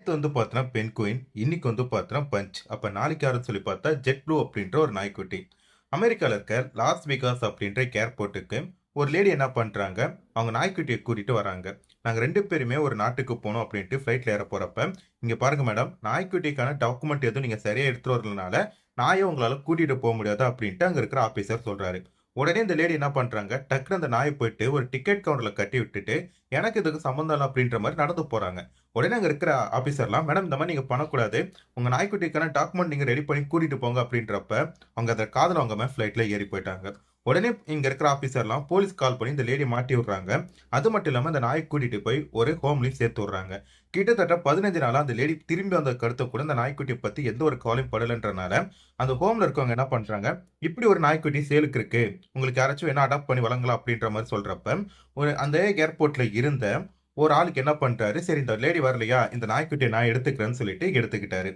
நேத்து வந்து பார்த்தோன்னா பென்குயின், இன்னைக்கு வந்து பார்த்தோன்னா பஞ்ச். அப்ப நாளைக்கு யாருன்னு சொல்லி பார்த்தா ஜெட் ப்ளூ அப்படின்ற ஒரு நாய்க்குட்டி. அமெரிக்கால இருக்க லாஸ் வேகாஸ் அப்படின்ற ஏர்போர்ட்டுக்கு ஒரு லேடி என்ன பண்றாங்க, அவங்க நாய்க்குட்டிய கூட்டிட்டு வராங்க. நாங்க 2 பேருமே ஒரு நாட்டுக்கு போணும் அப்படின்ட்டு ஃப்ளைட்ல ஏற போறப்ப, "இங்க பாருங்க மேடம், நாய்க்குட்டிக்கான டாக்குமெண்ட் எதுவும் நீங்க சரியா எடுத்துட்டு வரலனால, நாய உங்களால கூட்டிட்டு போ முடியாது" அப்படின்ட்டு அங்க இருக்கிற ஆபீசர் சொல்றாரு. உடனே இந்த லேடி என்ன பண்றாங்க, டக்குனு அந்த நாய போயிட்டு ஒரு டிக்கெட் கவுண்டர்ல கட்டி விட்டுட்டு, எனக்கு இதுக்கு சம்மந்தம் இல்ல அப்படின்ற மாரி நடந்து போறாங்க. உடனே அங்க இருக்கிற ஆபீசர்லாம், "மேடம் இந்த மாரி நீங்க பண்ணக்கூடாது. உங்க நாய்க்குட்டிக்கான டாக்குமெண்ட் நீங்க ரெடி பண்ணி கூட்டிட்டு போங்க" அப்படின்றப்ப, அவங்க அத காதுல வாங்காம ஃப்ளைட்ல ஏறி போயிட்டாங்க. உடனே இங்க இருக்கிற ஆபீசர்லாம் போலீஸ் கால் பண்ணி இந்த லேடிய மாட்டி விடுறாங்க. அது மட்டும் இல்லாம அந்த நாய கூட்டிட்டு போய் ஒரு ஹோம்லயும் சேர்த்து விடுறாங்க. கிட்டத்தட்ட 15 நாளா அந்த லேடி திரும்பி வந்ததுக்கு அடுத்து கூட அந்த நாய்க்குட்டிய பத்தி எந்த ஒரு கவலையும் படலன்றனால, அந்த ஹோம்ல இருக்கவங்க என்ன பண்றாங்க, "இப்படி ஒரு நாய்க்குட்டி சேலுக்கு இருக்கு. உங்களுக்கு யாராச்சும் வேணா அடாப்ட் பண்ணி வழங்கலாம்" அப்படின்ற மாரி சொல்றப்ப, அந்த ஏர்போர்ட்ல இருந்த ஒரு ஆளுக்கு என்ன பண்ட்டாரு, சரி இந்த லேடி வரலையா, இந்த நாய்க்குட்டிய நான் எடுத்துக்கிறேன்னு சொல்லிட்டு எடுத்துக்கிட்டாரு.